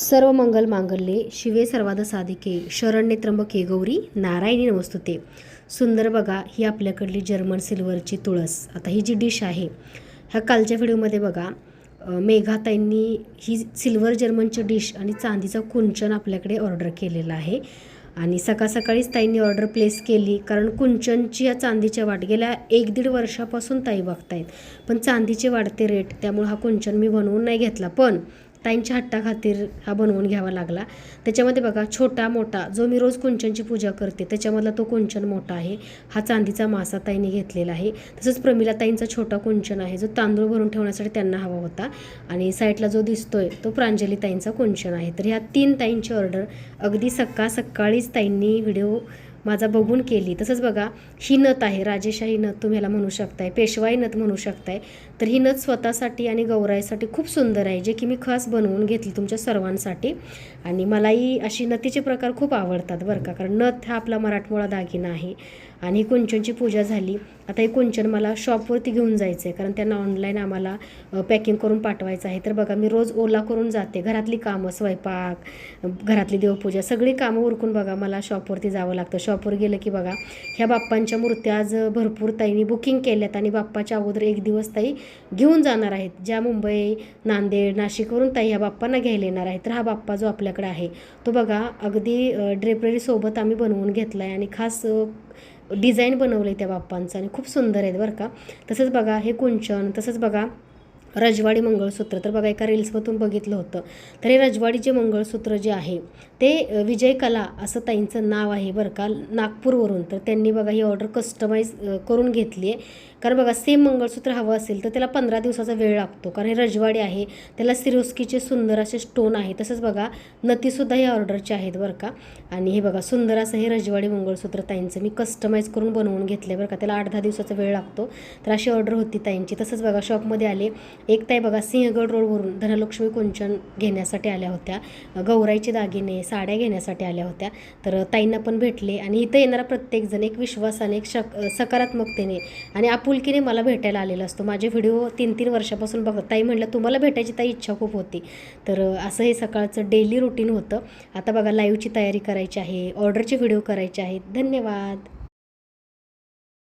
सर्व मंगल मांगल्ये शिवे सर्वाद साधिके शरण्ये त्र्यंबके गौरी नारायणी नमस्तुते। सुंदर बघा, ही आपल्याकडली जर्मन सिल्वरची तुळस। आता ही जी डिश आहे, ह्या कालच्या व्हिडिओमध्ये बघा मेघाताईंनी ही सिल्वर जर्मनची डिश आणि चांदीचा कुंचन आपल्याकडे ऑर्डर केलेला आहे। आणि सकाळीच ताईंनी ऑर्डर प्लेस केली, कारण कुंचनची या चांदीच्या वाट गेल्या 1-1.5 वर्षापासून ताई बघतायत, पण चांदीचे वाढते रेट, त्यामुळे हा कुंचन मी बनवून नाही घेतला, पण ताईंच्या हट्टाखातीर हा बनवून घ्यावा लागला। त्याच्यामध्ये बघा छोटा मोठा जो मी रोज कुंचनची पूजा करते त्याच्यामधला तो कुंचन मोठा आहे, हा चांदीचा मासा ताईंनी घेतलेला आहे। तसंच प्रमिला ताईंचा छोटा कुंचन आहे जो तांदूळ भरून ठेवण्यासाठी त्यांना हवा होता, आणि साईडला जो दिसतोय तो प्रांजली ताईंचा कुंचन आहे। तर ह्या 3 ताईंची ऑर्डर अगदी सकाळीच ताईंनी व्हिडिओ माझा बघून केली। तसंच बघा ही नथ आहे, राजेशाही नथ तुम्ही याला म्हणू शकताय, पेशवाई नथ म्हणू शकताय। तर ही नथ स्वतःसाठी आणि गौराईसाठी खूप सुंदर आहे, जे की मी खास बनवून घेतली तुमच्या सर्वांसाठी। आणि मलाही अशी नथीचे प्रकार खूप आवडतात बरं का, कारण नथ हा आपला मराठमोळा दागिना आहे। आणि कुंचनची पूजा झाली, आता हे कुंचन मला शॉपवरती घेऊन जायचं आहे, कारण त्यांना ऑनलाईन आम्हाला पॅकिंग करून पाठवायचं आहे। तर बघा मी रोज ओला करून जाते, घरातली कामं, स्वयंपाक, घरातली देवपूजा सगळी कामं उरकून बघा मला शॉपवरती जावं लागतं। शॉपवर गेलं की बघा ह्या बाप्पांच्या मूर्त्या आज भरपूर ताईंनी बुकिंग केल्यात, आणि बाप्पाच्या अगोदर 1 दिवस ताई घेऊन जाणार आहेत, ज्या मुंबई, नांदेड, नाशिकवरून ताई ह्या बाप्पांना घ्यायला येणार आहे। तर हा बाप्पा जो आपल्याकडे आहे तो बघा अगदी ड्रेपरीसोबत आम्ही बनवून घेतला आहे, आणि खास डिझाईन बनवलं आहे त्या बाप्पांचं, आणि खूप सुंदर आहेत बरं का। तसंच बघा हे कुंचन, तसंच बघा रजवाडी मंगळसूत्र, तर बघा एका रील्समधून बघितलं होतं, तर हे रजवाडीचे मंगळसूत्र जे आहे ते विजय कला असं ताईंचं नाव आहे बरं का, नागपूरवरून। तर त्यांनी बघा ही ऑर्डर कस्टमाइज करून घेतली आहे, कारण बघा सेम मंगळसूत्र हवं असेल तर त्याला 15 दिवसाचा वेळ लागतो, कारण हे रजवाडी आहे, त्याला सिरोस्कीचे सुंदर असे स्टोन आहे। तसंच बघा नथीसुद्धा हे ऑर्डरचे आहेत बरं का। आणि हे बघा सुंदर असं हे रजवाडी मंगळसूत्र ताईंचं मी कस्टमाइज करून बनवून घेतलं आहे बरं का, त्याला 8-10 दिवसाचा वेळ लागतो। तर अशी ऑर्डर होती ताईंची। तसंच बघा शॉपमध्ये आले, एक ताई बघा सिंहगड रोडवरून धनलक्ष्मी कुंचन घेण्यासाठी आल्या होत्या, गौराईचे दागिने, साड्या घेण्यासाठी आल्या होत्या। तर ताईंना पण भेटले, आणि इथं येणारा प्रत्येकजण एक विश्वासाने, एक सकारात्मकतेने आणि आपुलकीने मला भेटायला आलेला असतो। माझे व्हिडिओ 3-3 वर्षापासून बघत ताई म्हटलं तुम्हाला भेटायची ताई इच्छा खूप होती। तर असं हे सकाळचं डेली रुटीन होतं। आता बघा लाईव्हची तयारी करायची आहे, ऑर्डरचे व्हिडिओ करायचे आहेत। धन्यवाद।